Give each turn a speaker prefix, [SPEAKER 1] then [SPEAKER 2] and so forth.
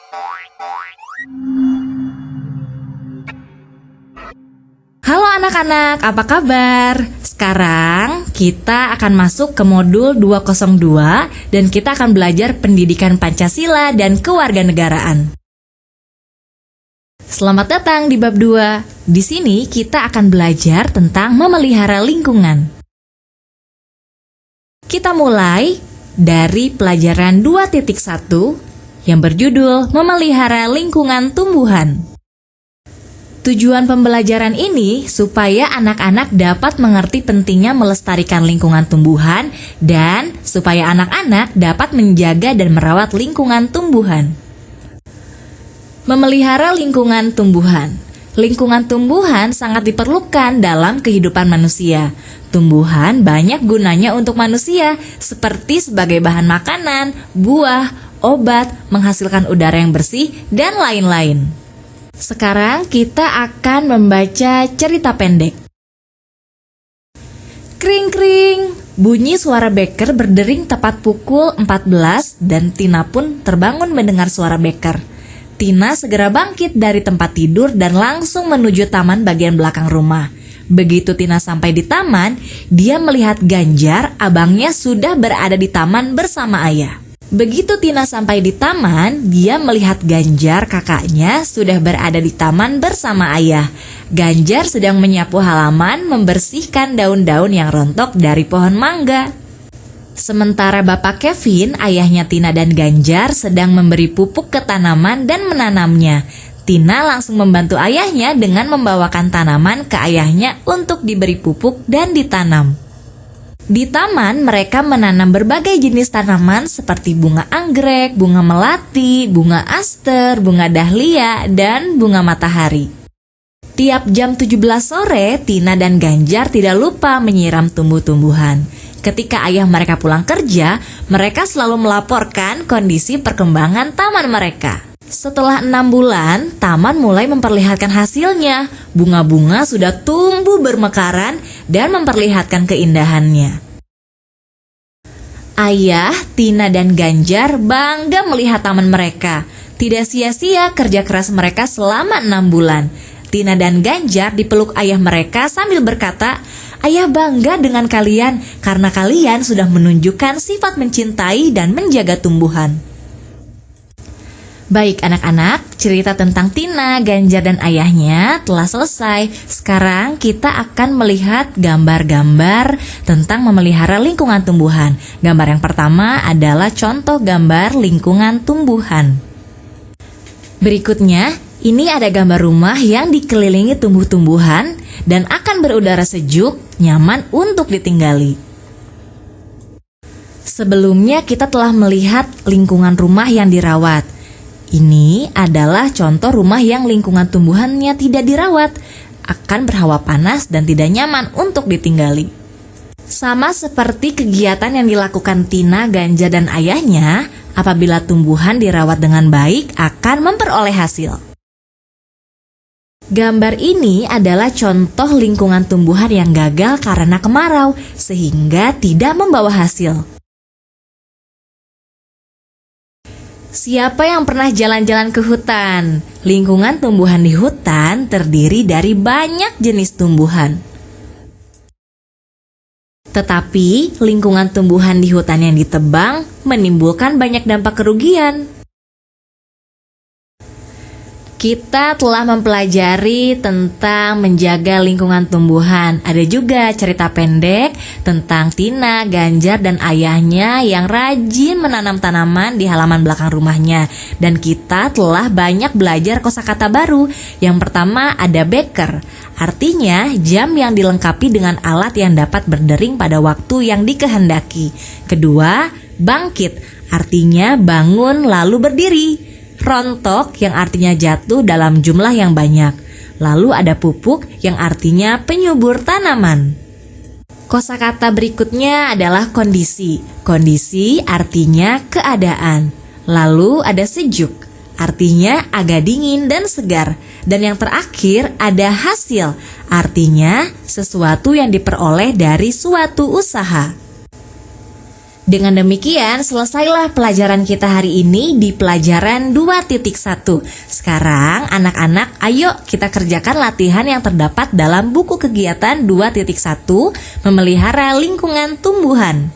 [SPEAKER 1] Halo anak-anak, apa kabar? Sekarang kita akan masuk ke modul 202 dan kita akan belajar pendidikan Pancasila dan kewarganegaraan. Selamat datang di bab 2. Di sini kita akan belajar tentang memelihara lingkungan. Kita mulai dari pelajaran 2.1 yang berjudul Memelihara Lingkungan Tumbuhan. Tujuan pembelajaran ini supaya anak-anak dapat mengerti pentingnya melestarikan lingkungan tumbuhan dan supaya anak-anak dapat menjaga dan merawat lingkungan tumbuhan. Memelihara lingkungan tumbuhan. Lingkungan tumbuhan sangat diperlukan dalam kehidupan manusia. Tumbuhan banyak gunanya untuk manusia, seperti sebagai bahan makanan, buah, obat, menghasilkan udara yang bersih, dan lain-lain. Sekarang kita akan membaca cerita pendek. Kring-kring, bunyi suara beker berdering tepat pukul 14 dan Tina pun terbangun mendengar suara beker. Tina segera bangkit dari tempat tidur dan langsung menuju taman bagian belakang rumah. Begitu Tina sampai di taman, dia melihat Ganjar, abangnya sudah berada di taman bersama ayah. Begitu Tina sampai di taman, dia melihat Ganjar, kakaknya, sudah berada di taman bersama ayah. Ganjar sedang menyapu halaman, membersihkan daun-daun yang rontok dari pohon mangga. Sementara Bapak Kevin, ayahnya Tina dan Ganjar, sedang memberi pupuk ke tanaman dan menanamnya. Tina langsung membantu ayahnya dengan membawakan tanaman ke ayahnya untuk diberi pupuk dan ditanam. Di taman, mereka menanam berbagai jenis tanaman seperti bunga anggrek, bunga melati, bunga aster, bunga dahlia, dan bunga matahari. Tiap jam 17 sore, Tina dan Ganjar tidak lupa menyiram tumbuh-tumbuhan. Ketika ayah mereka pulang kerja, mereka selalu melaporkan kondisi perkembangan taman mereka. Setelah 6 bulan, taman mulai memperlihatkan hasilnya. Bunga-bunga sudah tumbuh bermekaran dan memperlihatkan keindahannya. Ayah, Tina, dan Ganjar bangga melihat taman mereka. Tidak sia-sia kerja keras mereka selama 6 bulan. Tina dan Ganjar dipeluk ayah mereka sambil berkata, "Ayah bangga dengan kalian karena kalian sudah menunjukkan sifat mencintai dan menjaga tumbuhan." Baik anak-anak, cerita tentang Tina, Ganjar, dan ayahnya telah selesai. Sekarang kita akan melihat gambar-gambar tentang memelihara lingkungan tumbuhan. Gambar yang pertama adalah contoh gambar lingkungan tumbuhan. Berikutnya, ini ada gambar rumah yang dikelilingi tumbuh-tumbuhan dan akan berudara sejuk, nyaman untuk ditinggali. Sebelumnya kita telah melihat lingkungan rumah yang dirawat. Ini adalah contoh rumah yang lingkungan tumbuhannya tidak dirawat, akan berhawa panas dan tidak nyaman untuk ditinggali. Sama seperti kegiatan yang dilakukan Tina, Ganjar, dan ayahnya, apabila tumbuhan dirawat dengan baik akan memperoleh hasil. Gambar ini adalah contoh lingkungan tumbuhan yang gagal karena kemarau, sehingga tidak membawa hasil. Siapa yang pernah jalan-jalan ke hutan? Lingkungan tumbuhan di hutan terdiri dari banyak jenis tumbuhan. Tetapi lingkungan tumbuhan di hutan yang ditebang menimbulkan banyak dampak kerugian. Kita telah mempelajari tentang menjaga lingkungan tumbuhan. Ada juga cerita pendek tentang Tina, Ganjar, dan ayahnya yang rajin menanam tanaman di halaman belakang rumahnya. Dan kita telah banyak belajar kosakata baru. Yang pertama ada beker, artinya jam yang dilengkapi dengan alat yang dapat berdering pada waktu yang dikehendaki. Kedua, bangkit, artinya bangun lalu berdiri. Rontok yang artinya jatuh dalam jumlah yang banyak. Lalu ada pupuk yang artinya penyubur tanaman. Kosakata berikutnya adalah kondisi. Kondisi artinya keadaan. Lalu ada sejuk, artinya agak dingin dan segar. Dan yang terakhir ada hasil, artinya sesuatu yang diperoleh dari suatu usaha. Dengan demikian, selesailah pelajaran kita hari ini di pelajaran 2.1. Sekarang, anak-anak, ayo kita kerjakan latihan yang terdapat dalam buku kegiatan 2.1, memelihara lingkungan tumbuhan.